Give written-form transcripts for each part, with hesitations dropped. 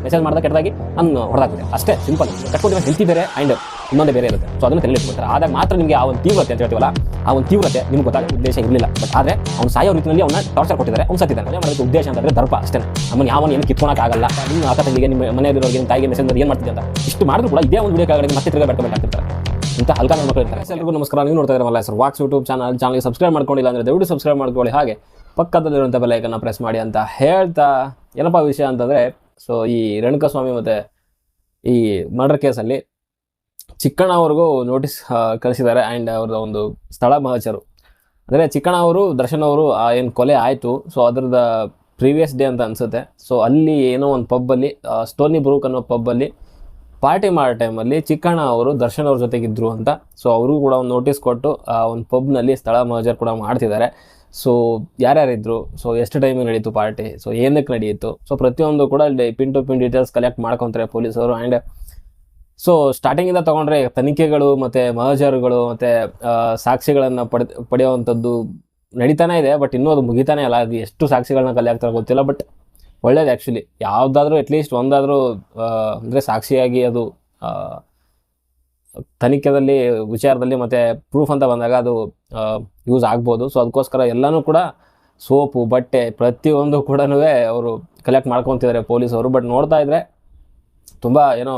Message ಮಾಡಿದ ಕೆಟ್ಟದಾಗಿ ನಾನು ಹೊಡೆದಾಕ್ಬಿಟ್ಟೆ ಅಷ್ಟೇ, ಸಿಂಪಲ್. ಕಟ್ಕೊಂಡಿರೋ ಹೆಲ್ತಿ ಬೇರೆ ಆ್ಯಂಡ್ ಇನ್ನೊಂದೇ ಬೇರೆ ಇರುತ್ತೆ. ಸೊ ಅದನ್ನು ತಿಳಿಸ್ಕೊಡ್ತಾರೆ. ಆದಾಗ ಮಾತ್ರ ನಿಮಗೆ ಆ ಒಂದು ತೀವ್ರತೆ ಅಂತ ಹೇಳ್ತೀವಲ್ಲ, ಆ ಒಂದು ತೀವ್ರತೆ ನಿಮ್ಗೆ ಗೊತ್ತಾಗ ಉದ್ದೇಶ ಇರಲಿಲ್ಲ. ಬಟ್ ಆದರೆ ಅವ್ನು ಸಾಯೋ ರೀತಿಯಲ್ಲಿ ಅವನ್ನ ಟಾರ್ಚರ್ ಕೊಟ್ಟಿದ್ದಾರೆ, ಅವ್ನು ಸತ್ತಿದ್ದಾನೆ. ಮನೆ ಮಾಡೋದಕ್ಕೆ ಉದ್ದೇಶ ಅಂತಂದರೆ ದರ್ಪ ಅಷ್ಟೇ. ನಮ್ಮನ್ನು ಯಾವನು ಏನು ಕಿತ್ಕೊಳಕ್ಕಾಗಲ್ಲ. ನಿಮ್ಮ ಅಕ್ಕ ತಂಗಿಗೆ, ನಿಮ್ಮ ಮನೆಯಲ್ಲಿರೋರಿಗೆ, ನಿಮ್ಮ ತಾಯಿಗೆ ಮೆಸೇಜ್ ಏನು ಮಾಡ್ತಿದ್ದೆ ಅಂತ ಇಷ್ಟು ಮಾಡಿದ್ರು ಕೂಡ ಇದೇ ಒಂದು ವಿಡಿಯೋ ಮತ್ತೆ ತಿರುಗಿ ಬೆಟ್ಕೊಬೇಕಾಗ್ತಿರ್ತಾರೆ. ಇಂಥ ಹಲ್ಕ ಮಕ್ಕಳು ಇರ್ತಾರೆ. ಎಲ್ಲರಿಗೂ ನಮಸ್ಕಾರ. ನೀವು ನೋಡ್ತಾ ಇರಲ್ಲ ಸರ್ ವಾಕ್ಸ್ ಯೂಟ್ಯೂಬ್ ಚಾನಲ್ಗೆ ಸಬ್ಸ್ಕ್ರೈಬ್ ಮಾಡ್ಕೊಂಡಿಲ್ಲ ಅಂದರೆ ದಯವಿಟ್ಟು ಸಬ್ಸ್ಕ್ರೈಬ್ ಮಾಡ್ಕೊಳ್ಳಿ. ಹಾಗೆ ಪಕ್ಕದಲ್ಲಿರುವಂಥ ಬೆಲ್ ಐಕನ್ನ ಪ್ರೆಸ್ ಮಾಡಿ ಅಂತ ಹೇಳ್ತಾ, ಏನಪ್ಪ ವಿಷಯ ಅಂತಂದರೆ, ಸೊ ಈ ರೇಣುಕಾಸ್ವಾಮಿ ಮತ್ತು ಈ ಮರ್ಡರ್ ಕೇಸಲ್ಲಿ ಚಿಕ್ಕಣ್ಣ ಅವ್ರಿಗೂ ನೋಟಿಸ್ ಕಳಿಸಿದ್ದಾರೆ. ಆ್ಯಂಡ್ ಅವ್ರದ್ದು ಒಂದು ಸ್ಥಳ ಮಹಚರು ಅಂದರೆ ಚಿಕ್ಕಣ್ಣ ಅವರು ದರ್ಶನ್ ಅವರು ಏನು ಕೊಲೆ ಆಯಿತು, ಸೊ ಅದ್ರದ್ದು ಪ್ರೀವಿಯಸ್ ಡೇ ಅಂತ ಅನಿಸುತ್ತೆ. ಸೊ ಅಲ್ಲಿ ಏನೋ ಒಂದು ಪಬ್ಬಲ್ಲಿ, ಸ್ಟೋನಿ ಬ್ರೂಕ್ ಅನ್ನೋ ಪಬ್ಬಲ್ಲಿ ಪಾರ್ಟಿ ಮಾಡೋ ಟೈಮಲ್ಲಿ ಚಿಕ್ಕಣ್ಣ ಅವರು ದರ್ಶನ್ ಅವ್ರ ಜೊತೆಗಿದ್ರು ಅಂತ. ಸೊ ಅವರು ಕೂಡ ಒಂದು ನೋಟಿಸ್ ಕೊಟ್ಟು ಆ ಒಂದು ಪಬ್ನಲ್ಲಿ ಸ್ಥಳ ಮಹಜರ್ ಕೂಡ ಮಾಡ್ತಿದ್ದಾರೆ. ಸೊ ಯಾರ್ಯಾರಿದ್ರು, ಸೊ ಎಷ್ಟು ಟೈಮಿಗೆ ನಡೀತು ಪಾರ್ಟಿ, ಸೊ ಏನಕ್ಕೆ ನಡೆಯಿತು, ಸೊ ಪ್ರತಿಯೊಂದು ಕೂಡ ಇಲ್ಲಿ pin to pin details collect ಮಾಡ್ಕೊತಾರೆ ಪೊಲೀಸರು. ಆ್ಯಂಡ್ ಸೊ ಸ್ಟಾರ್ಟಿಂಗಿಂದ ತೊಗೊಂಡ್ರೆ ತನಿಖೆಗಳು ಮತ್ತು ಮಹಜರುಗಳು ಮತ್ತು ಸಾಕ್ಷಿಗಳನ್ನು ಪಡೆಯುವಂಥದ್ದು ನಡೀತಾನೆ ಇದೆ. ಬಟ್ ಇನ್ನೂ ಅದು ಮುಗಿತಾನೆ ಅಲ್ಲ. ಅದು ಎಷ್ಟು ಸಾಕ್ಷಿಗಳನ್ನ ಕಲೆ ಆಗ್ತಾರೆ ಗೊತ್ತಿಲ್ಲ. ಬಟ್ ಒಳ್ಳೇದು ಆ್ಯಕ್ಚುಲಿ. ಯಾವುದಾದ್ರೂ ಅಟ್ಲೀಸ್ಟ್ ಒಂದಾದರೂ ಅಂದರೆ ಸಾಕ್ಷಿಯಾಗಿ ಅದು ತನಿಖೆದಲ್ಲಿ ವಿಚಾರದಲ್ಲಿ ಮತ್ತು ಪ್ರೂಫ್ ಅಂತ ಬಂದಾಗ ಅದು ಯೂಸ್ ಆಗ್ಬೋದು. ಸೊ ಅದಕ್ಕೋಸ್ಕರ ಎಲ್ಲನೂ ಕೂಡ ಸೋಪು, ಬಟ್ಟೆ ಪ್ರತಿಯೊಂದು ಕೂಡ ಅವರು ಕಲೆಕ್ಟ್ ಮಾಡ್ಕೊತಿದ್ದಾರೆ ಪೊಲೀಸವರು. ಬಟ್ ನೋಡ್ತಾ ಇದ್ದರೆ ತುಂಬ ಏನೋ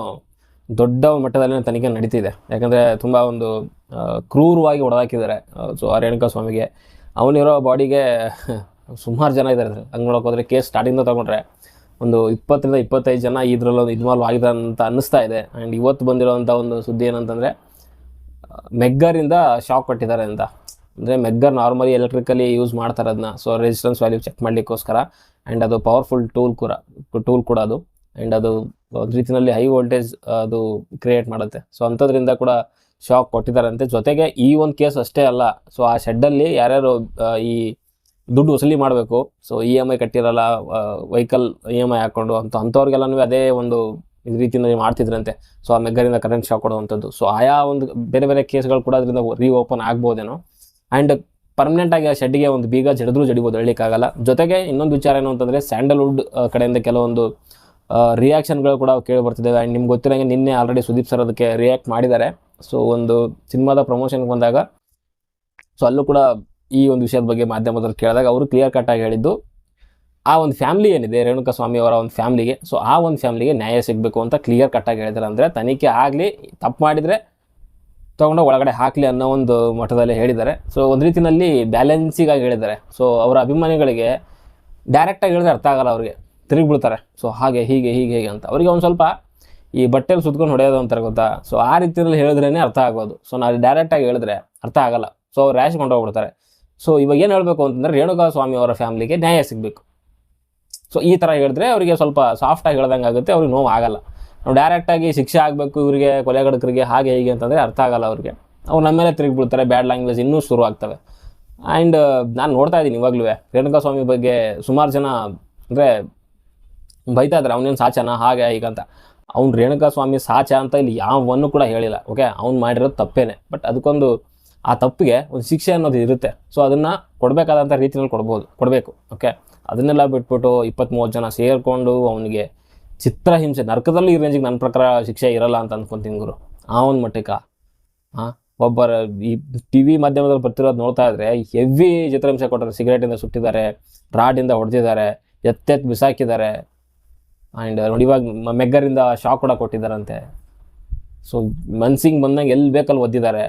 ದೊಡ್ಡ ಮಟ್ಟದಲ್ಲಿ ತನಿಖೆ ನಡೀತಿದೆ. ಯಾಕಂದರೆ ತುಂಬ ಒಂದು ಕ್ರೂರವಾಗಿ ಹೊಡೆದಾಕಿದ್ದಾರೆ. ಸೊ ಆ ರೇಣುಕಾಸ್ವಾಮಿಗೆ, ಅವನಿರೋ ಬಾಡಿಗೆ ಸುಮಾರು ಜನ ಇದ್ದಾರೆ. ಹಂಗೆ ನೋಡೋಕೆ ಹೋದರೆ ಕೇಸ್ ಸ್ಟಾರ್ಟಿಂದ ತೊಗೊಂಡ್ರೆ ಒಂದು 20-25 ಜನ ಇದರಲ್ಲೊಂದು ಇನ್ವಾಲ್ವ್ ಆಗಿದೆ ಅಂತ ಅನ್ನಿಸ್ತಾ ಇದೆ. ಆ್ಯಂಡ್ ಇವತ್ತು ಬಂದಿರೋವಂಥ ಒಂದು ಸುದ್ದಿ ಏನಂತಂದರೆ, ಮೆಗ್ಗರಿಂದ ಶಾಕ್ ಕೊಟ್ಟಿದ್ದಾರೆ ಅಂತ. ಅಂದರೆ ಮೆಗ್ಗರ್ ನಾರ್ಮಲಿ ಎಲೆಕ್ಟ್ರಿಕಲಿ ಯೂಸ್ ಮಾಡ್ತಾರೆ ಅದನ್ನ, ಸೊ ರೆಸಿಸ್ಟೆನ್ಸ್ ವ್ಯಾಲ್ಯೂ ಚೆಕ್ ಮಾಡಲಿಕ್ಕೋಸ್ಕರ. ಆ್ಯಂಡ್ ಅದು ಪವರ್ಫುಲ್ ಟೂಲ್ ಕೂಡ ಅದು. ಆ್ಯಂಡ್ ಅದು ಒಂದು ರೀತಿಯಲ್ಲಿ ಹೈ ವೋಲ್ಟೇಜ್ ಅದು ಕ್ರಿಯೇಟ್ ಮಾಡುತ್ತೆ. ಸೊ ಅಂಥದ್ರಿಂದ ಕೂಡ ಶಾಕ್ ಕೊಟ್ಟಿದ್ದಾರಂತೆ. ಜೊತೆಗೆ ಈ ಒಂದು ಕೇಸ್ ಅಷ್ಟೇ ಅಲ್ಲ, ಸೊ ಆ ಶೆಡ್ಡಲ್ಲಿ ಯಾರ್ಯಾರು ಈ ದುಡ್ಡು ವಸೂಲಿ ಮಾಡಬೇಕು, ಸೊ EMI ಕಟ್ಟಿರಲ್ಲ, ವೆಹಿಕಲ್ EMI ಹಾಕ್ಕೊಂಡು ಅಂಥವ್ರಿಗೆಲ್ಲನೂ ಅದೇ ಒಂದು ರೀತಿಯಲ್ಲಿ ಮಾಡ್ತಿದ್ರಂತೆ. ಸೊ ಆ ಮೆಗ್ಗರಿಂದ ಕರೆಂಟ್ ಶಾಕ್ ಕೊಡುವಂಥದ್ದು. ಸೊ ಆಯಾ ಒಂದು ಬೇರೆ ಬೇರೆ ಕೇಸ್ಗಳು ಕೂಡ ಅದರಿಂದ ರೀಓಪನ್ ಆಗ್ಬೋದೇನೋ. ಆ್ಯಂಡ್ ಪರ್ಮನೆಂಟಾಗಿ ಆ ಶೆಡ್ಗೆ ಒಂದು ಬೀಗ ಜಡಿಬೋದು, ಹೇಳಲಿಕ್ಕಾಗಲ್ಲ. ಜೊತೆಗೆ ಇನ್ನೊಂದು ವಿಚಾರ ಏನು ಅಂತಂದರೆ, ಸ್ಯಾಂಡಲ್ವುಡ್ ಕಡೆಯಿಂದ ಕೆಲವೊಂದು ರಿಯಾಕ್ಷನ್ಗಳು ಕೂಡ ಕೇಳಿ ಬರ್ತಿದ್ದಾವೆ. ಆ್ಯಂಡ್ ನಿಮ್ಗೆ ಗೊತ್ತಿರೋಂಗೆ ನಿನ್ನೆ ಆಲ್ರೆಡಿ ಸುದೀಪ್ ಸರ್ ಅದಕ್ಕೆ ರಿಯಾಕ್ಟ್ ಮಾಡಿದ್ದಾರೆ. ಸೊ ಒಂದು ಸಿನಿಮಾದ ಪ್ರಮೋಷನ್ಗೆ ಬಂದಾಗ ಸೊ ಅಲ್ಲೂ ಕೂಡ ಈ ಒಂದು ವಿಷಯದ ಬಗ್ಗೆ ಮಾಧ್ಯಮದಲ್ಲಿ ಕೇಳಿದಾಗ ಅವರು ಕ್ಲಿಯರ್ ಕಟ್ಟಾಗಿ ಹೇಳಿದ್ದು, ಆ ಒಂದು ಫ್ಯಾಮಿಲಿ ಏನಿದೆ ರೇಣುಕಾಸ್ವಾಮಿ ಅವರ ಒಂದು ಫ್ಯಾಮಿಲಿಗೆ, ಸೊ ಆ ಒಂದು ಫ್ಯಾಮಿಲಿಗೆ ನ್ಯಾಯ ಸಿಗಬೇಕು ಅಂತ ಕ್ಲಿಯರ್ ಕಟ್ಟಾಗಿ ಹೇಳಿದ್ದಾರೆ. ಅಂದರೆ ತನಿಖೆ ಆಗಲಿ, ತಪ್ಪು ಮಾಡಿದರೆ ತೊಗೊಂಡು ಒಳಗಡೆ ಹಾಕಲಿ ಅನ್ನೋ ಒಂದು ಮಟ್ಟದಲ್ಲಿ ಹೇಳಿದ್ದಾರೆ. ಸೊ ಒಂದು ರೀತಿಯಲ್ಲಿ ಬ್ಯಾಲೆನ್ಸಿಗಾಗಿ ಹೇಳಿದ್ದಾರೆ. ಸೊ ಅವರ ಅಭಿಮಾನಿಗಳಿಗೆ ಡೈರೆಕ್ಟಾಗಿ ಹೇಳಿದ್ರೆ ಅರ್ಥ ಆಗಲ್ಲ, ಅವ್ರಿಗೆ ತಿರುಗಿ ಬಿಡ್ತಾರೆ. ಸೊ ಹಾಗೆ ಹೀಗೆ ಅಂತ ಅವರಿಗೆ ಒಂದು ಸ್ವಲ್ಪ ಈ ಬಟ್ಟೆಲಿ ಸುತ್ಕೊಂಡು ಹೊಡೆಯೋದು ಅಂತಾರೆ ಗೊತ್ತಾ. ಸೊ ಆ ರೀತಿಯಲ್ಲಿ ಹೇಳಿದ್ರೇ ಅರ್ಥ ಆಗೋದು. ಸೊ ನಾವು ಡೈರೆಕ್ಟಾಗಿ ಹೇಳಿದ್ರೆ ಅರ್ಥ ಆಗಲ್ಲ. ಸೊ ಅವ್ರು ರ್ಯಾಶ್ ಕೊಂಡೋಗ್ಬಿಡ್ತಾರೆ. ಸೊ ಇವಾಗ ಏನು ಹೇಳಬೇಕು ಅಂತಂದರೆ, ರೇಣುಕಾಸ್ವಾಮಿ ಅವರ ಫ್ಯಾಮಿಲಿಗೆ ನ್ಯಾಯ ಸಿಗಬೇಕು. ಸೊ ಈ ಥರ ಹೇಳಿದ್ರೆ ಅವರಿಗೆ ಸ್ವಲ್ಪ ಸಾಫ್ಟಾಗಿ ಹೇಳ್ದಂಗೆ ಆಗುತ್ತೆ, ಅವ್ರಿಗೆ ನೋವು ಆಗಲ್ಲ. ನಾವು ಡೈರೆಕ್ಟಾಗಿ ಶಿಕ್ಷೆ ಆಗಬೇಕು ಇವರಿಗೆ, ಕೊಲೆಗಡಕರಿಗೆ, ಹಾಗೆ ಹೀಗೆ ಅಂತಂದರೆ ಅರ್ಥ ಆಗಲ್ಲ ಅವ್ರಿಗೆ. ಅವ್ರು ನಮ್ಮ ಮೇಲೆ ತಿರುಗಿ ಬಿಡ್ತಾರೆ, ಬ್ಯಾಡ್ ಲ್ಯಾಂಗ್ವೇಜ್ ಇನ್ನೂ ಶುರು ಆಗ್ತವೆ. ಆ್ಯಂಡ್ ನಾನು ನೋಡ್ತಾ ಇದ್ದೀನಿ ಇವಾಗಲೂ ರೇಣುಕಾಸ್ವಾಮಿ ಬಗ್ಗೆ ಸುಮಾರು ಜನ ಅಂದರೆ ಬೈತಾ ಇದ್ದಾರೆ, ಅವನೇನು ಸಾಚನ ಹಾಗೆ ಹೀಗೆ ಅಂತ. ಅವ್ನು ರೇಣುಕಾಸ್ವಾಮಿ ಸಾಚ ಅಂತ ಇಲ್ಲಿ ಯಾವನ್ನೂ ಕೂಡ ಹೇಳಿಲ್ಲ. ಓಕೆ, ಅವ್ನು ಮಾಡಿರೋದು ತಪ್ಪೇನೆ. ಬಟ್ ಅದಕ್ಕೊಂದು ಆ ತಪ್ಪಿಗೆ ಒಂದು ಶಿಕ್ಷೆ ಅನ್ನೋದು ಇರುತ್ತೆ. ಸೊ ಅದನ್ನು ಕೊಡಬೇಕಾದಂಥ ರೀತಿಯಲ್ಲಿ ಕೊಡಬೇಕು. ಓಕೆ, ಅದನ್ನೆಲ್ಲ ಬಿಟ್ಬಿಟ್ಟು 20-30 ಜನ ಸೇರಿಕೊಂಡು ಅವನಿಗೆ ಚಿತ್ರಹಿಂಸೆ, ನರಕದಲ್ಲಿ ಈ ರೇಂಜಿಗೆ ನನ್ನ ಪ್ರಕಾರ ಶಿಕ್ಷೆ ಇರಲ್ಲ ಅಂತ ಅಂದ್ಕೊತೀನಿ ಗುರು. ಆ ಒಂದು ಮಟ್ಟಕ್ಕೆ ಒಬ್ಬರ ಈ TV ಮಾಧ್ಯಮದಲ್ಲಿ ಬರ್ತಿರೋದು ನೋಡ್ತಾ ಇದ್ರೆ ಹೆವಿ ಚಿತ್ರಹಿಂಸೆ ಕೊಟ್ಟರೆ. ಸಿಗರೇಟಿಂದ ಸುಟ್ಟಿದ್ದಾರೆ, ರಾಡಿಂದ ಹೊಡೆದಿದ್ದಾರೆ, ಎತ್ತೆತ್ತು ಬಿಸಾಕಿದ್ದಾರೆ. ಆ್ಯಂಡ್ ನೋಡಿ ಇವಾಗ ಮೆಗ್ಗರಿಂದ ಶಾಕ್ ಕೂಡ ಕೊಟ್ಟಿದ್ದಾರಂತೆ. ಸೊ ಮನ್ಸಿಗೆ ಬಂದಂಗೆ ಎಲ್ಲಿ ಬೇಕಲ್ಲಿ ಒದ್ದಿದ್ದಾರೆ.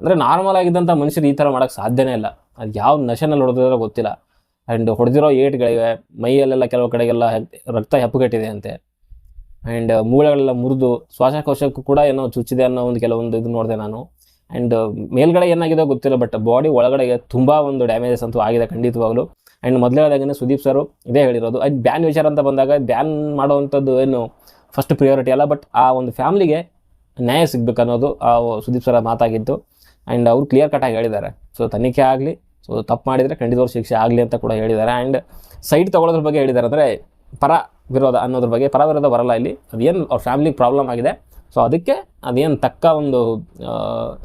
ಅಂದರೆ ನಾರ್ಮಲ್ ಆಗಿದ್ದಂಥ ಮನುಷ್ಯರು ಈ ಥರ ಮಾಡೋಕ್ಕೆ ಸಾಧ್ಯನೇ ಇಲ್ಲ. ಅದು ಯಾವ ನಶೆನಲ್ಲಿ ಹೊಡೆದಿರೋ ಗೊತ್ತಿಲ್ಲ. ಆ್ಯಂಡ್ ಹೊಡೆದಿರೋ ಏಟ್ಗಳಿವೆ, ಮೈಯಲ್ಲೆಲ್ಲ ಕೆಲವು ಕಡೆಗೆಲ್ಲ ರಕ್ತ ಹೆಪ್ಪುಗಟ್ಟಿದೆ ಅಂತೆ. ಆ್ಯಂಡ್ ಮೂಳೆಗಳೆಲ್ಲ ಮುರಿದು ಶ್ವಾಸಕೋಶಕ್ಕೂ ಕೂಡ ಏನೋ ಚುಚ್ಚಿದೆ ಅನ್ನೋ ಒಂದು ಕೆಲವೊಂದು ಇದು ನೋಡಿದೆ ನಾನು. ಆ್ಯಂಡ್ ಮೇಲ್ಗಡೆ ಏನಾಗಿದೆ ಗೊತ್ತಿಲ್ಲ, ಬಟ್ ಬಾಡಿ ಒಳಗಡೆಗೆ ತುಂಬ ಒಂದು ಡ್ಯಾಮೇಜಸ್ ಅಂತೂ ಆಗಿದೆ ಖಂಡಿತವಾಗ್ಲೂ. ಆ್ಯಂಡ್ ಮೊದಲೇ ಹೇಳಿದಾಗೇ ಸುದೀಪ್ ಸರು ಇದೇ ಹೇಳಿರೋದು, ಅದು ಬ್ಯಾನ್ ವಿಚಾರ ಅಂತ ಬಂದಾಗ ಬ್ಯಾನ್ ಮಾಡೋವಂಥದ್ದು ಏನು ಫಸ್ಟ್ ಪ್ರಿಯಾರಿಟಿ ಅಲ್ಲ, ಬಟ್ ಆ ಒಂದು ಫ್ಯಾಮ್ಲಿಗೆ ನ್ಯಾಯ ಸಿಗಬೇಕು ಅನ್ನೋದು ಆ ಸುದೀಪ್ ಸರ ಮಾತಾಗಿತ್ತು. ಆ್ಯಂಡ್ ಅವರು ಕ್ಲಿಯರ್ ಕಟ್ಟಾಗಿ ಹೇಳಿದ್ದಾರೆ. ಸೊ ತನಿಖೆ ಆಗಲಿ, ಸೊ ತಪ್ಪು ಮಾಡಿದರೆ ಖಂಡಿತವ್ರು ಶಿಕ್ಷೆ ಆಗಲಿ ಅಂತ ಕೂಡ ಹೇಳಿದ್ದಾರೆ. ಆ್ಯಂಡ್ ಸೈಡ್ ತೊಗೊಳೋದ್ರ ಬಗ್ಗೆ ಹೇಳಿದ್ದಾರೆ. ಅಂದರೆ ಪರ ವಿರೋಧ ಅನ್ನೋದ್ರ ಬಗ್ಗೆ, ಪರ ವಿರೋಧ ಬರಲ್ಲ ಇಲ್ಲಿ. ಅದೇನು ಅವ್ರ ಫ್ಯಾಮಿಲಿಗೆ ಪ್ರಾಬ್ಲಮ್ ಆಗಿದೆ, ಸೊ ಅದಕ್ಕೆ ಅದೇನು ತಕ್ಕ ಒಂದು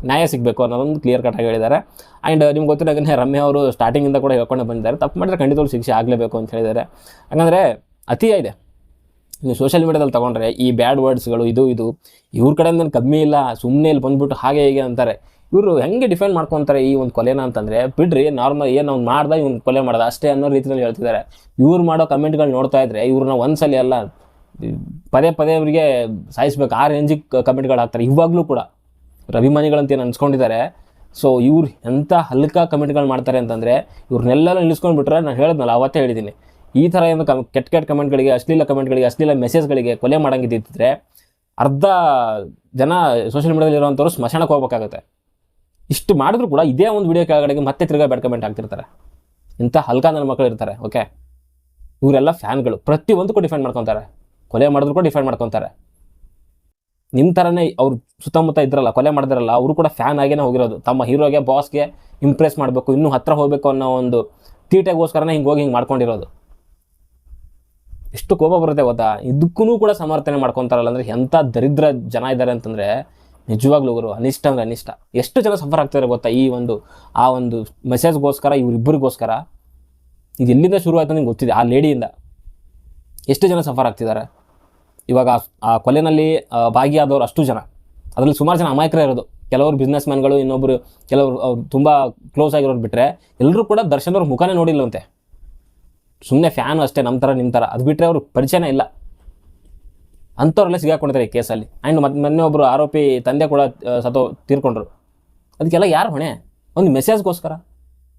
ನ್ಯಾಯ ಸಿಗಬೇಕು ಅನ್ನೋದೊಂದು ಕ್ಲಿಯರ್ ಕಟ್ಟಾಗಿ ಹೇಳಿದ್ದಾರೆ. ಆ್ಯಂಡ್ ನಿಮ್ಗೆ ಗೊತ್ತಿರೋಂಗೆ ರಮ್ಯಾ ಅವರು ಸ್ಟಾರ್ಟಿಂಗಿಂದ ಕೂಡ ಹೇಳ್ಕೊಂಡು ಬಂದಿದ್ದಾರೆ, ತಪ್ಪು ಮಾಡಿದ್ರೆ ಖಂಡಿತವಾಗ್ಲೂ ಶಿಕ್ಷೆ ಆಗಲೇಬೇಕು ಅಂತ ಹೇಳಿದ್ದಾರೆ. ಯಾಕಂದರೆ ಅತಿಯಾಗಿದೆ. ನೀವು ಸೋಷಿಯಲ್ ಮೀಡಿಯಾದಲ್ಲಿ ತೊಗೊಂಡ್ರೆ ಈ ಬ್ಯಾಡ್ ವರ್ಡ್ಸ್ಗಳು ಇದು ಇವ್ರ ಕಡೆಯಿಂದ ಕಮ್ಮಿ ಇಲ್ಲ, ಸುಮ್ಮನೆ ಇಲ್ಲಿ ಬಂದ್ಬಿಟ್ಟು ಹಾಗೆ ಹೀಗೆ ಅಂತಾರೆ. ಇವರು ಹೆಂಗೆ ಡಿಫೆಂಡ್ ಮಾಡ್ಕೊತಾರೆ ಈ ಒಂದು ಕೊಲೆನ ಅಂತಂದರೆ, ಬಿಡ್ರಿ ನಾರ್ಮಲ್ ಏನು ಅವ್ನು ಮಾಡ್ದ ಇವ್ನು ಕೊಲೆ ಮಾಡ್ದ ಅಷ್ಟೇ ಅನ್ನೋ ರೀತಿಯಲ್ಲಿ ಹೇಳ್ತಿದ್ದಾರೆ. ಇವ್ರು ಮಾಡೋ ಕಮೆಂಟ್ಗಳು ನೋಡ್ತಾ ಇದ್ರೆ ಇವ್ರನ್ನ ಒಂದ್ಸಲಿ ಅಲ್ಲ ಪದೇ ಅವರಿಗೆ ಸಾಯಿಸ್ಬೇಕು ಆ ರೇಂಜಿಗೆ ಕಮೆಂಟ್ಗಳು ಹಾಕ್ತಾರೆ. ಇವಾಗಲೂ ಕೂಡ ಅಭಿಮಾನಿಗಳಂತ ಏನು ಅನ್ಸ್ಕೊಂಡಿದ್ದಾರೆ. ಸೊ ಇವ್ರು ಎಂಥ ಹಲ್ಕ ಕಮೆಂಟ್ಗಳು ಮಾಡ್ತಾರೆ ಅಂತಂದರೆ, ಇವ್ರನ್ನೆಲ್ಲ ನಿಲ್ಲಿಸ್ಕೊಂಡ್ಬಿಟ್ರೆ ನಾನು ಹೇಳಿದ್ನಲ್ಲ ಅವತ್ತೇ ಹೇಳಿದ್ದೀನಿ, ಈ ಥರ ಏನು ಕೆಟ್ಟ ಕಮೆಂಟ್ಗಳಿಗೆ, ಅಶ್ಲೀಲ ಕಮೆಂಟ್ಗಳಿಗೆ, ಅಶ್ಲೀಲ ಮೆಸೇಜ್ಗಳಿಗೆ ಕೊಲೆ ಮಾಡೋಂಗಿದ್ದಿದ್ರೆ ಅರ್ಧ ಜನ ಸೋಷಿಯಲ್ ಮೀಡಿಯಾದಲ್ಲಿ ಇರೋವಂಥವ್ರು ಸ್ಮಶಾನಕ್ಕೆ ಹೋಗ್ಬೇಕಾಗುತ್ತೆ. ಇಷ್ಟು ಮಾಡಿದ್ರು ಕೂಡ ಇದೇ ಒಂದು ವಿಡಿಯೋ ಕೆಳಗಡೆಗೆ ಮತ್ತೆ ತಿರ್ಗಾ ಬ್ಯಾಡ್ ಕಮೆಂಟ್ ಆಗ್ತಿರ್ತಾರೆ. ಇಂಥ ಹಲ್ಕ ನನ್ನ ಮಕ್ಕಳು ಇರ್ತಾರೆ. ಓಕೆ, ಇವರೆಲ್ಲ ಫ್ಯಾನ್ಗಳು, ಪ್ರತಿಯೊಂದಕ್ಕೂ ಡಿಫೆಂಡ್ ಮಾಡ್ಕೊತಾರೆ. ಕೊಲೆ ಮಾಡಿದ್ರು ಕೂಡ ಡಿಫೆಂಡ್ ಮಾಡ್ಕೊತಾರೆ. ನಿಮ್ಮ ಥರನೇ ಅವ್ರು ಸುತ್ತಮುತ್ತ ಇದ್ರಲ್ಲ, ಕೊಲೆ ಮಾಡಿದ್ರಲ್ಲ, ಅವರು ಕೂಡ ಫ್ಯಾನ್ ಆಗೇನೆ ಹೋಗಿರೋದು. ತಮ್ಮ ಹೀರೋಗೆ, ಬಾಸ್ಗೆ ಇಂಪ್ರೆಸ್ ಮಾಡಬೇಕು, ಇನ್ನೂ ಹತ್ರ ಹೋಗಬೇಕು ಅನ್ನೋ ಒಂದು ತೀಟೆಗೋಸ್ಕರನೇ ಹಿಂಗೆ ಮಾಡ್ಕೊಂಡಿರೋದು. ಎಷ್ಟು ಕೋಪ ಬರುತ್ತೆ ಗೊತ್ತಾ. ಇದಕ್ಕೂ ಕೂಡ ಸಮರ್ಥನೆ ಮಾಡ್ಕೊತಾರಲ್ಲ ಅಂದರೆ ಎಂಥ ದರಿದ್ರ ಜನ ಇದ್ದಾರೆ ಅಂತಂದರೆ ನಿಜವಾಗ್ಲೂ ಅವರು ಅನಿಷ್ಟ ಅಂದರೆ ಅನಿಷ್ಟ. ಎಷ್ಟು ಜನ ಸಫರ್ ಆಗ್ತಾರೆ ಗೊತ್ತಾ ಆ ಒಂದು ಮೆಸೇಜ್ಗೋಸ್ಕರ, ಇವರಿಬ್ಬರಿಗೋಸ್ಕರ. ಇದು ಎಲ್ಲಿಂದ ಶುರು ಆಯ್ತು ನಿಮ್ಗೆ ಗೊತ್ತಿದೆ. ಆ ಲೇಡಿಯಿಂದ ಎಷ್ಟು ಜನ ಸಫರ್ ಆಗ್ತಿದ್ದಾರೆ. ಇವಾಗ ಆ ಕೊಲೆನಲ್ಲಿ ಭಾಗಿಯಾದವರು ಅಷ್ಟು ಜನ, ಅದರಲ್ಲಿ ಸುಮಾರು ಜನ ಅಮಾಯಕರೇ ಇರೋದು. ಕೆಲವರು ಬಿಸ್ನೆಸ್ ಮ್ಯಾನ್ಗಳು, ಇನ್ನೊಬ್ಬರು ಕೆಲವರು ಅವ್ರು ತುಂಬ ಕ್ಲೋಸ್ ಆಗಿರೋರು ಬಿಟ್ಟರೆ ಎಲ್ಲರೂ ಕೂಡ ದರ್ಶನ್ ಅವ್ರ ಮುಖನೇ ನೋಡಿಲ್ಲವಂತೆ. ಸುಮ್ಮನೆ ಫ್ಯಾನು ಅಷ್ಟೇ, ನಮ್ಮ ಥರ ನಿಮ್ಮ ಥರ. ಅದು ಬಿಟ್ಟರೆ ಅವರು ಪರಿಚಯನೇ ಇಲ್ಲ. ಅಂಥವ್ರೆಲ್ಲ ಸಿಗಾಕೊಂಡಿದ್ದಾರೆ ಈ ಕೇಸಲ್ಲಿ. ಆ್ಯಂಡ್ ಮೊನ್ನೆ ಒಬ್ಬರು ಆರೋಪಿ ತಂದೆ ಕೂಡ ತೀರ್ಕೊಂಡ್ರು. ಅದಕ್ಕೆಲ್ಲ ಯಾರು ಹೊಣೆ? ಒಂದು ಮೆಸೇಜ್ಗೋಸ್ಕರ.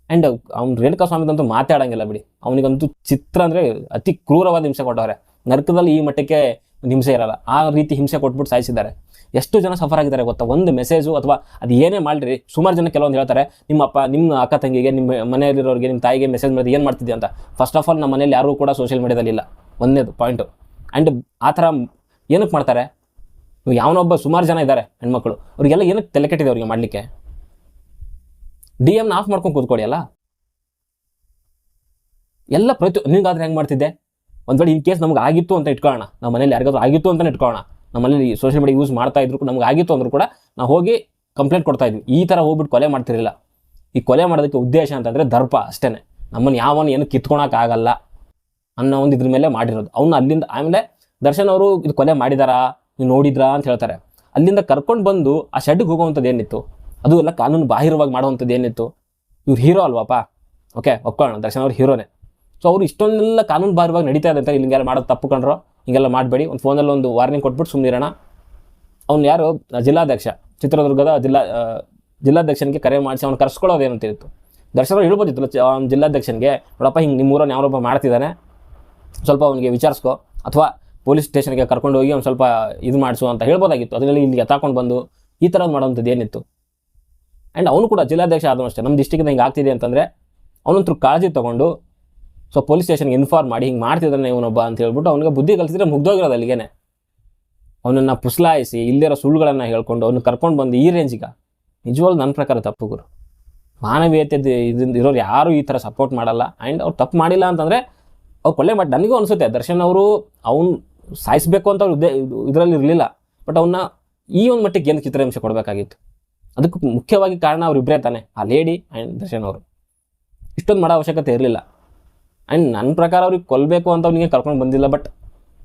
ಆ್ಯಂಡ್ ಅವ್ನು ರೇಣುಕಾ ಸ್ವಾಮಿದಂತೂ ಮಾತಾಡೋಂಗಿಲ್ಲ ಬಿಡಿ. ಅವನಿಗಂತೂ ಚಿತ್ರ ಅಂದರೆ ಅತಿ ಕ್ರೂರವಾದ ಹಿಂಸೆ ಕೊಟ್ಟವ್ರೆ. ನರಕದಲ್ಲಿ ಈ ಮಟ್ಟಕ್ಕೆ ಹಿಂಸೆ ಇರಲ್ಲ, ಆ ರೀತಿ ಹಿಂಸೆ ಕೊಟ್ಬಿಟ್ಟು ಸಾಯಿಸಿದ್ದಾರೆ. ಎಷ್ಟು ಜನ ಸಫರ್ ಆಗಿದ್ದಾರೆ ಗೊತ್ತಾ ಒಂದು ಮೆಸೇಜು, ಅಥವಾ ಅದು ಏನೇ ಮಾಡಿರಿ. ಸುಮಾರು ಜನ ಕೆಲವೊಂದು ಹೇಳ್ತಾರೆ, ನಿಮ್ಮ ಅಕ್ಕ ತಂಗಿಗೆ, ನಿಮ್ಮ ಮನೆಯಲ್ಲಿರೋರಿಗೆ, ನಿಮ್ಮ ತಾಯಿಗೆ ಮೆಸೇಜ್ ಮಾಡಿದ್ರೆ ಏನು ಮಾಡ್ತಿದ್ದೆ ಅಂತ. ಫಸ್ಟ್ ಆಫ್ ಆಲ್ ನಮ್ಮ ಮನೇಲಿ ಯಾರೂ ಕೂಡ ಸೋಷಿಯಲ್ ಮೀಡಿಯಾದಲ್ಲಿ ಇಲ್ಲ, ಒಂದನೇದು ಪಾಯಿಂಟು. ಆ್ಯಂಡ್ ಆ ಥರ ಏನಕ್ಕೆ ಮಾಡ್ತಾರೆ? ಯಾವನೊಬ್ಬ ಸುಮಾರು ಜನ ಇದ್ದಾರೆ ಹೆಣ್ಮಕ್ಳು, ಅವ್ರಿಗೆಲ್ಲ ಏನಕ್ಕೆ ತಲೆ ಕೆಟ್ಟಿದೆ ಅವ್ರಿಗೆ ಮಾಡಲಿಕ್ಕೆ? DM ಆಫ್ ಮಾಡ್ಕೊಂಡು ಕೂತ್ಕೊಳ್ಳಿ ಅಲ್ಲ. ಎಲ್ಲ ನಿನಗಾದ್ರೆ ಹೆಂಗೆ ಮಾಡ್ತಿದ್ದೆ? ಒಂದು ವೇಳೆ ಇನ್ ಕೇಸ್ ನಮ್ಗೆ ಆಗಿತ್ತು ಅಂತ ಇಟ್ಕೊಳ್ಳೋಣ, ನಮ್ಮ ಮನೇಲಿ ಯಾರಿಗಾದ್ರೂ ಆಗಿತ್ತು ಅಂತಲೇ ಇಟ್ಕೊಳ್ಳೋಣ, ನಮ್ಮ ಮನೇಲಿ ಸೋಷಿಯಲ್ ಮೀಡಿಯಾ ಯೂಸ್ ಮಾಡ್ತಾ ಇದ್ರು, ನಮ್ಗೆ ಆಗಿತ್ತು ಅಂದ್ರೂ ಕೂಡ ನಾವು ಹೋಗಿ ಕಂಪ್ಲೇಂಟ್ ಕೊಡ್ತಾ ಇದ್ವಿ. ಈ ಥರ ಹೋಗ್ಬಿಟ್ಟು ಕೊಲೆ ಮಾಡ್ತಿರಲಿಲ್ಲ. ಈ ಕೊಲೆ ಮಾಡೋದಕ್ಕೆ ಉದ್ದೇಶ ಅಂತಂದರೆ ದರ್ಪ ಅಷ್ಟೇ. ನಮ್ಮನ್ನು ಯಾವನು ಏನು ಕಿತ್ಕೊಳಕ್ಕಾಗಲ್ಲ ಅನ್ನೋ ಒಂದು ಇದ್ರ ಮೇಲೆ ಮಾಡಿರೋದು. ಅವನು ಅಲ್ಲಿಂದ ಆಮೇಲೆ ದರ್ಶನ್ ಅವರು ಇದು ಕೊಲೆ ಮಾಡಿದಾರಾ, ನೀವು ನೋಡಿದ್ರಾ ಅಂತ ಹೇಳ್ತಾರೆ. ಅಲ್ಲಿಂದ ಕರ್ಕೊಂಡು ಬಂದು ಆ ಶೆಡ್ಗೆ ಹೋಗುವಂಥದ್ದು ಏನಿತ್ತು? ಅದು ಎಲ್ಲ ಕಾನೂನು ಬಾಹಿರವಾಗಿ ಮಾಡುವಂಥದ್ದು ಏನಿತ್ತು? ಇವ್ರು ಹೀರೋ ಅಲ್ವಾಪ್ಪ, ಓಕೆ ಒಪ್ಕೊಳ್ಳೋಣ, ದರ್ಶನ್ ಅವ್ರು ಹೀರೋನೇ. ಸೊ ಅವ್ರು ಇಷ್ಟೊಂದೆಲ್ಲ ಕಾನೂನು ಬಾಹಿರವಾಗಿ ನಡೀತಾ ಇದೆ ಅಂತ ಹಿಂಗೆಲ್ಲ ಮಾಡೋದು ತಪ್ಪು ಕಂಡ್ರು, ಹಿಂಗೆಲ್ಲ ಮಾಡಬೇಡಿ. ಒಂದು ಫೋನಲ್ಲಿ ಒಂದು ವಾರ್ನಿಂಗ್ ಕೊಟ್ಬಿಟ್ಟು ಸುಮ್ಮನಿರೋಣ. ಅವ್ನು ಯಾರು ಜಿಲ್ಲಾಧ್ಯಕ್ಷ, ಚಿತ್ರದುರ್ಗದ ಜಿಲ್ಲಾಧ್ಯಕ್ಷನಿಗೆ ಕರೆ ಮಾಡಿಸಿ ಅವ್ನು ಕರ್ಸ್ಕೊಳ್ಳೋದೇನಂತಿತ್ತು. ದರ್ಶನ್ ಅವ್ರು ಹೇಳ್ಬೋದಿತ್ತು ಜಿಲ್ಲಾಧ್ಯಕ್ಷನಿಗೆ, ನೋಡಪ್ಪ ಹಿಂಗೆ ನಿಮ್ಮೂರನ್ನು ಯಾವೊಬ್ಬ ಮಾಡ್ತಿದ್ದಾನೆ, ಸ್ವಲ್ಪ ಅವನಿಗೆ ವಿಚಾರಿಸ್ಕೊ, ಅಥವಾ ಪೊಲೀಸ್ ಸ್ಟೇಷನ್ಗೆ ಕರ್ಕೊಂಡು ಹೋಗಿ ಅವ್ನು ಸ್ವಲ್ಪ ಇದು ಮಾಡಿಸು ಅಂತ ಹೇಳ್ಬೋದಾಗಿತ್ತು. ಅದರಲ್ಲಿ ಇಲ್ಲಿಗೆ ಎತ್ತಾಕೊಂಡು ಬಂದು ಈ ಥರದ್ದು ಮಾಡೋವಂಥದ್ದು ಏನಿತ್ತು? ಆ್ಯಂಡ್ ಅವನು ಕೂಡ ಜಿಲ್ಲಾಧ್ಯಕ್ಷ ಆದನು ಅಷ್ಟೇ, ನಮ್ಮ ಡಿಸ್ಟಿಕ್ಕಿಂದ ಹಿಂಗೆ ಆಗ್ತಿದೆ ಅಂತಂದರೆ ಅವನಂತೂ ಕಾಳಜಿ ತೊಗೊಂಡು ಸೊ ಪೊಲೀಸ್ ಸ್ಟೇಷನ್ಗೆ ಇನ್ಫಾರ್ಮ್ ಮಾಡಿ ಹಿಂಗೆ ಮಾಡ್ತಿದ್ದಾನೆ ಇವನೊಬ್ಬ ಅಂತ ಹೇಳ್ಬಿಟ್ಟು ಅವನಿಗೆ ಬುದ್ಧಿ ಕಲಿಸಿದ್ರೆ ಮುಗ್ದೋಗಿರೋದು ಅಲ್ಲಿಗೇನೆ. ಅವನನ್ನು ಪುಸ್ಲಾಯಿಸಿ ಇಲ್ಲಿರೋ ಸುಳ್ಳುಗಳನ್ನು ಹೇಳ್ಕೊಂಡು ಅವನು ಕರ್ಕೊಂಡು ಬಂದು ಈ ರೇಂಜಿಗೆ ನಿಜವಾಗ್ಲೂ ನನ್ನ ಪ್ರಕಾರ ತಪ್ಪು ಗುರು. ಮಾನವೀಯತೆ ಇದರಿಂದ ಇರೋರು ಯಾರೂ ಈ ಥರ ಸಪೋರ್ಟ್ ಮಾಡಲ್ಲ. ಆ್ಯಂಡ್ ಅವ್ರು ತಪ್ಪು ಮಾಡಿಲ್ಲ ಅಂತಂದರೆ ಅವ್ರು ಕೊಲೆ ಮಾಡಿ, ನನಗೂ ಅನಿಸುತ್ತೆ ದರ್ಶನ್ ಅವರು ಅವ್ನು ಸಾಯಿಸಬೇಕು ಅಂತ ಅವ್ರು ಇದರಲ್ಲಿ ಇರಲಿಲ್ಲ, ಬಟ್ ಅವನ್ನ ಈ ಒಂದು ಮಟ್ಟಿಗೆ ಏನು ಚಿತ್ರಹಿಂಸೆ ಕೊಡಬೇಕಾಗಿತ್ತು. ಅದಕ್ಕೆ ಮುಖ್ಯವಾಗಿ ಕಾರಣ ಅವರಿಬ್ಬರೇ ತಾನೆ, ಆ ಲೇಡಿ ಆ್ಯಂಡ್ ದರ್ಶನ್ ಅವರು. ಇಷ್ಟೊಂದು ಮಾಡೋ ಅವಶ್ಯಕತೆ ಇರಲಿಲ್ಲ. ಆ್ಯಂಡ್ ನನ್ನ ಪ್ರಕಾರ ಅವ್ರಿಗೆ ಕೊಲ್ಲಬೇಕು ಅಂತ ಅವನಿಗೆ ಕರ್ಕೊಂಡು ಬಂದಿಲ್ಲ, ಬಟ್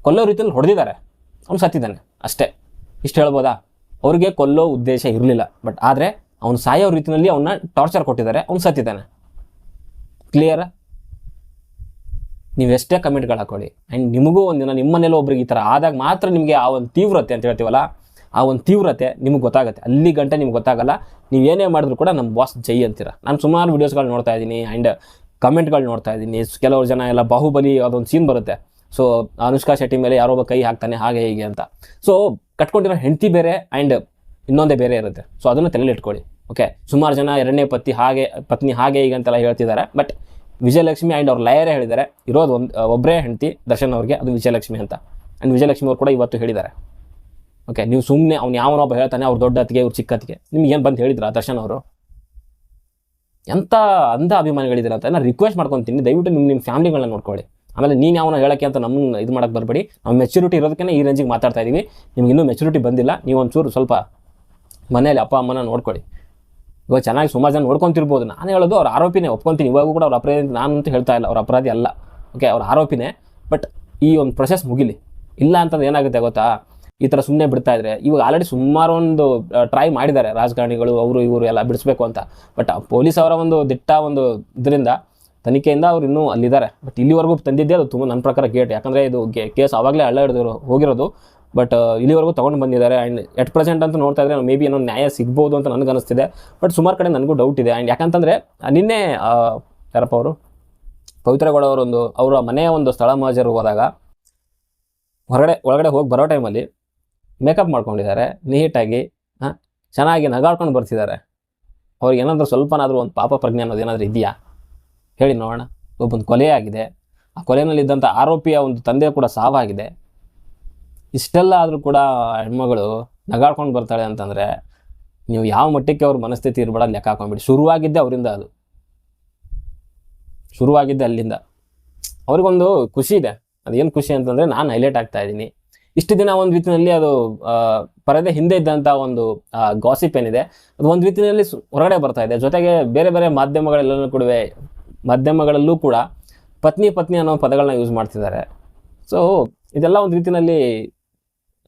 ಕೊಲ್ಲೋ ರೀತಿಯಲ್ಲಿ ಹೊಡೆದಿದ್ದಾರೆ, ಅವ್ನು ಸತ್ತಿದ್ದಾನೆ ಅಷ್ಟೇ. ಇಷ್ಟು ಹೇಳ್ಬೋದಾ? ಅವ್ರಿಗೆ ಕೊಲ್ಲೋ ಉದ್ದೇಶ ಇರಲಿಲ್ಲ, ಬಟ್ ಆದರೆ ಅವ್ನು ಸಾಯೋ ರೀತಿಯಲ್ಲಿ ಅವನ್ನ ಟಾರ್ಚರ್ ಕೊಟ್ಟಿದ್ದಾರೆ, ಅವ್ನು ಸತ್ತಿದ್ದಾನೆ. ಕ್ಲಿಯರಾ? ನೀವು ಎಷ್ಟೇ ಕಮೆಂಟ್ಗಳು ಹಾಕೊಳ್ಳಿ, ಆ್ಯಂಡ್ ನಿಮಗೂ ಒಂದಿನ ನಿಮ್ಮ ಮನೇಲಿ ಒಬ್ರಿಗೆ ಈ ಥರ ಆದಾಗ ಮಾತ್ರ ನಿಮಗೆ ಆ ಒಂದು ತೀವ್ರತೆ ಅಂತ ಹೇಳ್ತೀವಲ್ಲ, ಆ ಒಂದು ತೀವ್ರತೆ ನಿಮಗೆ ಗೊತ್ತಾಗುತ್ತೆ. ಅಲ್ಲಿ ಗಂಟೆ ನಿಮ್ಗೆ ಗೊತ್ತಾಗಲ್ಲ. ನೀವು ಏನೇ ಮಾಡಿದ್ರು ಕೂಡ ನಮ್ಮ ಬಾಸ್ ಜೈ ಅಂತೀರ. ನಾನು ಸುಮಾರು ವೀಡಿಯೋಸ್ಗಳು ನೋಡ್ತಾ ಇದ್ದೀನಿ ಆ್ಯಂಡ್ ಕಮೆಂಟ್ಗಳು ನೋಡ್ತಾ ಇದ್ದೀನಿ. ಕೆಲವರು ಜನ ಎಲ್ಲ ಬಾಹುಬಲಿ ಅದೊಂದು ಸೀನ್ ಬರುತ್ತೆ, ಸೊ ಅನುಷ್ಕಾ ಶೆಟ್ಟಿ ಮೇಲೆ ಯಾರೊಬ್ಬ ಕೈ ಹಾಕ್ತಾನೆ ಹಾಗೆ ಹೀಗೆ ಅಂತ. ಸೊ ಕಟ್ಕೊಂಡಿರೋ ಹೆಂಡತಿ ಬೇರೆ ಆ್ಯಂಡ್ ಇನ್ನೊಂದೇ ಬೇರೆ ಇರುತ್ತೆ. ಸೊ ಅದನ್ನು ತಲೆಯಲ್ಲಿ ಇಟ್ಕೊಳ್ಳಿ. ಓಕೆ, ಸುಮಾರು ಜನ ಎರಡನೇ ಪತ್ನಿ ಹಾಗೆ ಹೀಗೆ ಅಂತೆಲ್ಲ ಹೇಳ್ತಿದ್ದಾರೆ, ಬಟ್ ವಿಜಯಲಕ್ಷ್ಮಿ ಆ್ಯಂಡ್ ಅವ್ರ ಲಾಯರೇ ಹೇಳಿದ್ದಾರೆ ಇರೋದು ಒಬ್ಬರೇ ಹೆಂಡತಿ ದರ್ಶನ್ ಅವ್ರಿಗೆ, ಅದು ವಿಜಯಲಕ್ಷ್ಮಿ ಅಂತ. ಆ್ಯಂಡ್ ವಿಜಯಲಕ್ಷ್ಮಿ ಅವ್ರು ಕೂಡ ಇವತ್ತು ಹೇಳಿದ್ದಾರೆ. ಓಕೆ, ನೀವು ಸುಮ್ಮನೆ ಅವ್ನು ಯಾವನೊಬ್ಬ ಹೇಳ್ತಾನೆ ಅವ್ರು ದೊಡ್ಡ ಅತ್ತಿಗೆ ಇವ್ರು ಚಿಕ್ಕ ಅತ್ತಿಗೆ, ನಿಮ್ಗೆ ಏನು ಬಂದು ಹೇಳಿದ್ರ ದರ್ಶನ್ ಅವರು? ಎಂಥ ಅಂಧ ಅಭಿಮಾನಿಗಳಿದ್ದೀರ ಅಂತ ನಾನು ರಿಕ್ವೆಸ್ಟ್ ಮಾಡ್ಕೊತೀನಿ, ದಯವಿಟ್ಟು ನಿಮ್ಮ ಫ್ಯಾಮಿಲಿಗಳನ್ನ ನೋಡ್ಕೊಳ್ಳಿ. ಆಮೇಲೆ ನೀನು ಯಾವನ ಹೇಳೋಕ್ಕೆ ಅಂತ ನಮ್ಮನ್ನು ಇದು ಮಾಡೋಕ್ಕೆ ಬರಬೇಡಿ. ನಾವು ಮೆಚುರಿಟಿ ಇರೋದಕ್ಕೆ ಈ ರೇಂಜಿಗೆ ಮಾತಾಡ್ತಾ ಇದ್ದೀವಿ. ನಿಮ್ಗೆ ಇನ್ನೂ ಮೆಚುರಿಟಿ ಬಂದಿಲ್ಲ. ನೀವು ಒಂಚೂರು ಸ್ವಲ್ಪ ಮನೇಲಿ ಅಪ್ಪ ಅಮ್ಮನ ನೋಡ್ಕೊಳ್ಳಿ. ಇವಾಗ ಚೆನ್ನಾಗಿ ಸುಮಾರು ಜನ ನೋಡ್ಕೊತಿರ್ಬೋದು. ನಾನು ಹೇಳೋದು ಅವ್ರ ಆರೋಪಿನೇ, ಒಪ್ಕೊತೀನಿ. ಇವಾಗೂ ಕೂಡ ಅವ್ರ ಅಪರಾಧಿ ನಾನು ಅಂತ ಹೇಳ್ತಾ ಇಲ್ಲ, ಅವ್ರ ಅಪರಾಧಿ ಅಲ್ಲ. ಓಕೆ, ಅವ್ರ ಆರೋಪಿನೇ, ಬಟ್ ಈ ಒಂದು ಪ್ರೊಸೆಸ್ ಮುಗಿಲಿ. ಇಲ್ಲ ಅಂತಂದ್ರೆ ಏನಾಗುತ್ತೆ ಗೊತ್ತಾ, ಈ ಥರ ಸುಮ್ಮನೆ ಬಿಡ್ತಾ ಇದ್ರೆ, ಇವಾಗ ಆಲ್ರೆಡಿ ಸುಮಾರು ಒಂದು ಟ್ರೈ ಮಾಡಿದ್ದಾರೆ ರಾಜಕಾರಣಿಗಳು ಅವರು ಇವರು ಎಲ್ಲ ಬಿಡಿಸ್ಬೇಕು ಅಂತ. ಬಟ್ ಪೊಲೀಸ್ ಅವರ ಒಂದು ದಿಟ್ಟ ಒಂದು ಇದರಿಂದ ತನಿಖೆಯಿಂದ ಅವ್ರು ಇನ್ನೂ ಅಲ್ಲಿದ್ದಾರೆ. ಬಟ್ ಇಲ್ಲಿವರೆಗೂ ತಂದಿದ್ದೆ ಅದು ತುಂಬ ನನ್ನ ಪ್ರಕಾರ ಗೇಟ್. ಯಾಕಂದರೆ ಇದು ಕೇಸ್ ಆವಾಗಲೇ ಹಳ್ಳ ಹಿಡಿದು ಹೋಗಿರೋದು. ಬಟ್ ಇಲ್ಲಿವರೆಗೂ ತೊಗೊಂಡು ಬಂದಿದ್ದಾರೆ. ಆ್ಯಂಡ್ ಎಟ್ ಪ್ರೆಸೆಂಟ್ ಅಂತ ನೋಡ್ತಾ ಇದ್ರೆ ಮೇ ಬಿ ಏನೋ ನ್ಯಾಯ ಸಿಗ್ಬೋದು ಅಂತ ನನಗೆ ಅನಿಸ್ತಿದೆ. ಬಟ್ ಸುಮಾರು ಕಡೆ ನನಗೂ ಡೌಟ್ ಇದೆ. ಆ್ಯಂಡ್ ಯಾಕಂತಂದರೆ ನಿನ್ನೆ ಯಾರಪ್ಪ ಅವರು ಪವಿತ್ರ ಗೌಡ ಅವರೊಂದು ಅವರ ಮನೆಯ ಒಂದು ಸ್ಥಳ ಮಹಜರು ಹೋದಾಗ ಒಳಗಡೆ ಹೋಗಿ ಬರೋ ಟೈಮಲ್ಲಿ ಮೇಕಪ್ ಮಾಡ್ಕೊಂಡಿದ್ದಾರೆ ನೀಟಾಗಿ, ಚೆನ್ನಾಗಿ ನಗಾಡ್ಕೊಂಡು ಬರ್ತಿದ್ದಾರೆ. ಅವ್ರಿಗೆ ಏನಾದರೂ ಸ್ವಲ್ಪನಾದರೂ ಒಂದು ಪಾಪ ಪ್ರಜ್ಞೆ ಅನ್ನೋದು ಏನಾದರೂ ಇದೆಯಾ ಹೇಳಿ ನೋಡೋಣ. ಒಬ್ಬೊಂದು ಕೊಲೆ ಆಗಿದೆ, ಆ ಕೊಲೆಯಲ್ಲಿದ್ದಂಥ ಆರೋಪಿಯ ಒಂದು ತಂದೆ ಕೂಡ ಸಾವಾಗಿದೆ. ಇಷ್ಟೆಲ್ಲ ಆದರೂ ಕೂಡ ಹೆಣ್ಮಗಳು ನಗಾಡ್ಕೊಂಡು ಬರ್ತಾಳೆ ಅಂತಂದರೆ ನೀವು ಯಾವ ಮಟ್ಟಕ್ಕೆ ಅವ್ರ ಮನಸ್ಥಿತಿ ಇರಬೇಡ ಲೆಕ್ಕ ಹಾಕೊಂಡ್ಬಿಡಿ. ಶುರುವಾಗಿದ್ದೆ ಅವರಿಂದ, ಅದು ಶುರುವಾಗಿದ್ದೆ ಅಲ್ಲಿಂದ. ಅವ್ರಿಗೊಂದು ಖುಷಿ ಇದೆ. ಅದೇನು ಖುಷಿ ಅಂತಂದರೆ ನಾನು ಹೈಲೈಟ್ ಆಗ್ತಾ ಇದ್ದೀನಿ. ಇಷ್ಟು ದಿನ ಒಂದು ರೀತಿಯಲ್ಲಿ ಅದು ಪರದೆ ಹಿಂದೆ ಇದ್ದಂಥ ಒಂದು ಗಾಸಿಪ್ ಏನಿದೆ ಅದು ಒಂದು ರೀತಿಯಲ್ಲಿ ಹೊರಗಡೆ ಬರ್ತಾ ಇದೆ. ಜೊತೆಗೆ ಬೇರೆ ಬೇರೆ ಮಾಧ್ಯಮಗಳಲ್ಲೂ ಕೂಡ ಪತ್ನಿ ಅನ್ನೋ ಪದಗಳನ್ನ ಯೂಸ್ ಮಾಡ್ತಿದ್ದಾರೆ. ಸೊ ಇದೆಲ್ಲ ಒಂದು ರೀತಿಯಲ್ಲಿ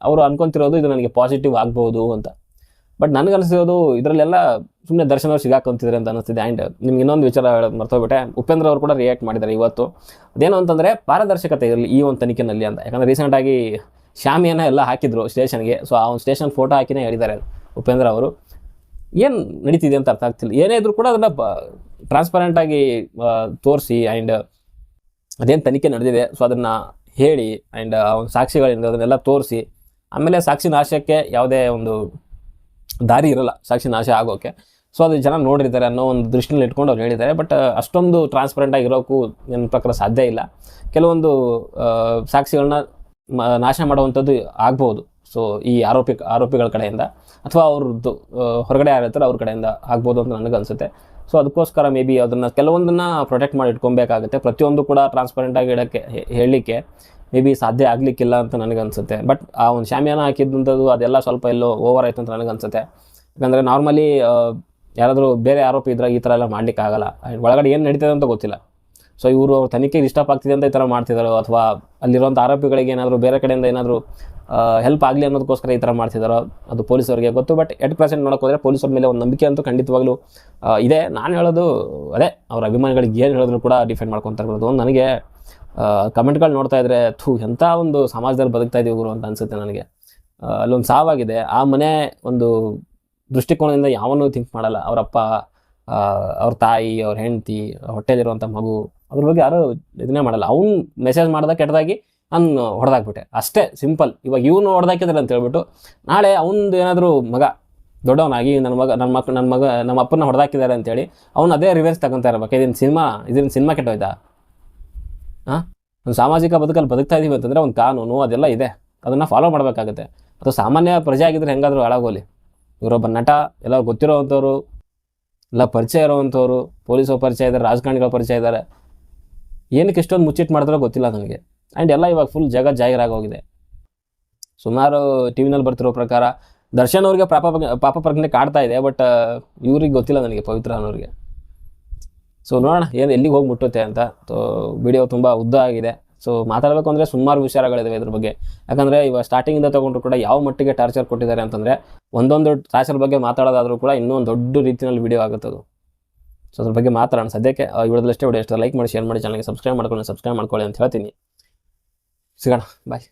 ಅವರು ಅನ್ಕೊಂತಿರೋದು ಇದು ನನಗೆ ಪಾಸಿಟಿವ್ ಆಗ್ಬೋದು ಅಂತ. ಬಟ್ ನನಗನ್ನಿಸಿರೋದು ಇದರಲ್ಲೆಲ್ಲ ಸುಮ್ಮನೆ ದರ್ಶನ್ ಅವ್ರು ಸಿಗಾಕೊಂತಿದ್ದಾರೆ ಅಂತ ಅನಿಸ್ತಿದೆ. ಆ್ಯಂಡ್ ನಿಮ್ಗೆ ಇನ್ನೊಂದು ವಿಚಾರ ಮರ್ತೋಗ್ಬಿಟ್ಟೆ, ಉಪೇಂದ್ರ ಅವರು ಕೂಡ ರಿಯಾಕ್ಟ್ ಮಾಡಿದ್ದಾರೆ ಇವತ್ತು. ಅದೇನು ಅಂತಂದರೆ ಪಾರದರ್ಶಕತೆ ಇರಲಿ ಈ ಒಂದು ತನಿಖೆನಲ್ಲಿ ಅಂತ. ಯಾಕಂದರೆ ರೀಸೆಂಟಾಗಿ ಶಾಮಿಯಾನ ಎಲ್ಲ ಹಾಕಿದ್ರು ಸ್ಟೇಷನ್ಗೆ. ಸೊ ಆ ಒಂದು ಸ್ಟೇಷನ್ ಫೋಟೋ ಹಾಕಿನೇ ಹೇಳಿದ್ದಾರೆ ಉಪೇಂದ್ರ ಅವರು. ಏನು ನಡೀತಿದೆ ಅಂತ ಅರ್ಥ ಆಗ್ತಿಲ್ಲ. ಏನೇ ಇದ್ರೂ ಕೂಡ ಅದನ್ನು ಟ್ರಾನ್ಸ್ಪರೆಂಟಾಗಿ ತೋರಿಸಿ ಆ್ಯಂಡ್ ಅದೇನು ತನಿಖೆ ನಡೆದಿದೆ ಸೊ ಅದನ್ನು ಹೇಳಿ ಆ್ಯಂಡ್ ಒಂದು ಸಾಕ್ಷಿಗಳಿಂದ ಅದನ್ನೆಲ್ಲ ತೋರಿಸಿ, ಆಮೇಲೆ ಸಾಕ್ಷಿ ನಾಶಕ್ಕೆ ಯಾವುದೇ ಒಂದು ದಾರಿ ಇರೋಲ್ಲ ಸಾಕ್ಷಿ ನಾಶ ಆಗೋಕ್ಕೆ. ಸೊ ಅದು ಜನ ನೋಡಿರ್ತಾರೆ ಅನ್ನೋ ಒಂದು ದೃಷ್ಟಿನಲ್ಲಿ ಇಟ್ಕೊಂಡು ಅವ್ರು ಹೇಳಿದ್ದಾರೆ. ಬಟ್ ಅಷ್ಟೊಂದು ಟ್ರಾನ್ಸ್ಪರೆಂಟಾಗಿ ಇರೋಕ್ಕೂ ನನ್ನ ಪ್ರಕಾರ ಸಾಧ್ಯ ಇಲ್ಲ. ಕೆಲವೊಂದು ಸಾಕ್ಷಿಗಳನ್ನ ನಾಶ ಮಾಡುವಂಥದ್ದು ಆಗ್ಬೋದು. ಸೊ ಈ ಆರೋಪಿಗಳ ಕಡೆಯಿಂದ ಅಥವಾ ಅವ್ರದ್ದು ಹೊರಗಡೆ ಯಾರಿರ್ತಾರೆ ಅವ್ರ ಕಡೆಯಿಂದ ಆಗ್ಬೋದು ಅಂತ ನನಗನ್ಸುತ್ತೆ. ಸೊ ಅದಕ್ಕೋಸ್ಕರ ಮೇ ಬಿ ಅದನ್ನು ಕೆಲವೊಂದನ್ನು ಪ್ರೊಟೆಕ್ಟ್ ಮಾಡಿ ಇಟ್ಕೊಬೇಕಾಗುತ್ತೆ. ಪ್ರತಿಯೊಂದು ಕೂಡ ಟ್ರಾನ್ಸ್ಪರೆಂಟಾಗಿ ಹೇಳಲಿಕ್ಕೆ ಮೇ ಬಿ ಸಾಧ್ಯ ಆಗಲಿಕ್ಕಿಲ್ಲ ಅಂತ ನನಗನ್ಸುತ್ತೆ. ಬಟ್ ಆ ಒಂದು ಶಾಮಿಯಾನ ಹಾಕಿದ್ದಂಥದ್ದು ಅದೆಲ್ಲ ಸ್ವಲ್ಪ ಎಲ್ಲೋ ಓವರ್ ಆಯಿತು ಅಂತ ನನಗನ್ಸುತ್ತೆ. ಯಾಕಂದರೆ ನಾರ್ಮಲಿ ಯಾರಾದರೂ ಬೇರೆ ಆರೋಪಿ ಇದ್ದರೆ ಈ ಥರ ಎಲ್ಲ ಮಾಡಲಿಕ್ಕಾಗಲ್ಲ. ಒಳಗಡೆ ಏನು ನಡೀತದೆ ಅಂತ ಗೊತ್ತಿಲ್ಲ. ಸೊ ಇವರು ಅವ್ರ ತನಿಖೆಗೆ ಡಿಸ್ಟರ್ಬ್ ಆಗ್ತಿದೆ ಅಂತ ಈ ಥರ ಮಾಡ್ತಿದ್ದಾರೋ ಅಥವಾ ಅಲ್ಲಿರುವಂಥ ಆರೋಪಿಗಳಿಗೆ ಏನಾದರೂ ಬೇರೆ ಕಡೆಯಿಂದ ಏನಾದರೂ ಹೆಲ್ಪ್ ಆಗಲಿ ಅನ್ನೋದಕ್ಕೋಸ್ಕರ ಈ ಥರ ಮಾಡ್ತಿದ್ದಾರೋ ಅದು ಪೊಲೀಸರಿಗೆ ಗೊತ್ತು. ಬಟ್ ಎಟ್ ಪ್ರೆಸೆಂಟ್ ನೋಡೋಕ್ಕೋದ್ರೆ ಪೊಲೀಸರ ಮೇಲೆ ಒಂದು ನಂಬಿಕೆ ಅಂತೂ ಖಂಡಿತವಾಗ್ಲೂ ಇದೆ. ನಾನು ಹೇಳೋದು ಅದೇ, ಅವ್ರ ಅಭಿಮಾನಿಗಳಿಗೆ ಏನು ಹೇಳಿದ್ರು ಕೂಡ ಡಿಫೆಂಡ್ ಮಾಡ್ಕೊತಾ ಇರ್ಬೋದು. ಒಂದು ನನಗೆ ಕಮೆಂಟ್ಗಳು ನೋಡ್ತಾ ಇದ್ರೆ ಎಂಥ ಒಂದು ಸಮಾಜದಲ್ಲಿ ಬದುಕ್ತಾ ಇದೀವಿ ಗುರು ಅಂತ ಅನಿಸುತ್ತೆ ನನಗೆ. ಅಲ್ಲೊಂದು ಸಾವಾಗಿದೆ, ಆ ಮನೆ ಒಂದು ದೃಷ್ಟಿಕೋನದಿಂದ ಯಾವನ್ನೂ ಥಿಂಕ್ ಮಾಡಲ್ಲ. ಅವರಪ್ಪ, ಅವ್ರ ತಾಯಿ, ಅವ್ರ ಹೆಂಡತಿ, ಹೊಟ್ಟೆಲಿರುವಂಥ ಮಗು, ಅದ್ರ ಬಗ್ಗೆ ಯಾರೂ ಇದನ್ನೇ ಮಾಡಲ್ಲ. ಅವ್ನು ಮೆಸೇಜ್ ಮಾಡ್ದಾಗ ಕೆಟ್ಟದಾಗಿ ನಾನು ಹೊಡೆದಾಕ್ಬಿಟ್ಟೆ ಅಷ್ಟೇ, ಸಿಂಪಲ್. ಇವಾಗ ಇವನು ಹೊಡೆದಾಕಿದ್ರೆ ಅಂತ ಹೇಳ್ಬಿಟ್ಟು ನಾಳೆ ಅವನದು ಏನಾದರೂ ಮಗ ದೊಡ್ಡವನಾಗಿ ನಮ್ಮ ಅಪ್ಪನ ಹೊಡೆದಾಕಿದ್ದಾರೆ ಅಂತೇಳಿ ಅವ್ನು ಅದೇ ರಿವೆನ್ಸ್ ತಗೊತಾ ಇರ್ಬೇಕು. ಇದನ್ನ ಸಿನಿಮಾ ಕೆಟ್ಟೋಯ್ತಾ? ಒಂದು ಸಾಮಾಜಿಕ ಬದುಕಲ್ಲಿ ಬದುಕ್ತಾ ಇದೀವಿ ಅಂತಂದರೆ ಒಂದು ಕಾನೂನು ಅದೆಲ್ಲ ಇದೆ, ಅದನ್ನು ಫಾಲೋ ಮಾಡಬೇಕಾಗುತ್ತೆ. ಅಥವಾ ಸಾಮಾನ್ಯ ಪ್ರಜೆ ಆಗಿದ್ರೆ ಹೆಂಗಾದರೂ ಹಾಳಾಗೋಲಿ. ಇವರೊಬ್ಬ ನಟ, ಎಲ್ಲ ಗೊತ್ತಿರೋವಂಥವ್ರು, ಎಲ್ಲ ಪರಿಚಯ ಇರೋವಂಥವ್ರು, ಪೊಲೀಸರು ಪರಿಚಯ ಇದ್ದಾರೆ, ರಾಜಕಾರಣಿಗಳ ಪರಿಚಯ ಇದ್ದಾರೆ. ಏನಕ್ಕೆ ಇಷ್ಟೊಂದು ಮುಚ್ಚಿಟ್ಟು ಮಾಡ್ತಾರೋ ಗೊತ್ತಿಲ್ಲ ನನಗೆ. ಆ್ಯಂಡ್ ಎಲ್ಲ ಇವಾಗ ಫುಲ್ ಜಾಗಿರಾಗೋಗಿದೆ. ಸುಮಾರು ಟಿ ವಿನಲ್ಲಿ ಬರ್ತಿರೋ ಪ್ರಕಾರ ದರ್ಶನ್ ಅವ್ರಿಗೆ ಪಾಪ ಪ್ರಜ್ಞೆ ಕಾಡ್ತಾ ಇದೆ. ಬಟ್ ಇವ್ರಿಗೆ ಗೊತ್ತಿಲ್ಲ ನನಗೆ, ಪವಿತ್ರ ಅನ್ನೋರಿಗೆ. ಸೊ ನೋಡೋಣ ಎಲ್ಲಿಗೆ ಹೋಗಿ ಮುಟ್ಟುತ್ತೆ ಅಂತ. ಸೊ ವಿಡಿಯೋ ತುಂಬ ಉದ್ದ ಆಗಿದೆ. ಸೊ ಮಾತಾಡಬೇಕು ಅಂದರೆ ಸುಮಾರು ವಿಚಾರಗಳಿವೆ ಇದ್ರ ಬಗ್ಗೆ. ಯಾಕಂದರೆ ಇವಾಗ ಸ್ಟಾರ್ಟಿಂಗಿಂದ ತೊಗೊಂಡ್ರು ಕೂಡ ಯಾವ ಮಟ್ಟಿಗೆ ಟಾರ್ಚರ್ ಕೊಟ್ಟಿದ್ದಾರೆ ಅಂತಂದರೆ ಒಂದೊಂದು ಟಾರ್ಚರ್ ಬಗ್ಗೆ ಮಾತಾಡೋದಾದರೂ ಕೂಡ ಇನ್ನೂ ಒಂದು ದೊಡ್ಡ ರೀತಿಯಲ್ಲಿ ವಿಡಿಯೋ ಆಗುತ್ತದು. ಸೊ ಅದ್ರ ಬಗ್ಗೆ ಮಾತಾಡೋಣ. ಸದ್ಯಕ್ಕೆ ವಿಡಿಯೋದಲ್ಲಷ್ಟೇ. ವಿಡಿಯೋ ಇಷ್ಟ ಲೈಕ್ ಮಾಡಿ, ಶೇರ್ ಮಾಡಿ, ಚಾನಲ್ಗೆ ಸಬ್ಸ್ಕ್ರೈಬ್ ಮಾಡ್ಕೊಳ್ಳಿ ಅಂತ ಹೇಳ್ತೀನಿ. ಸಿಗೋಣ, ಬಾಯ್.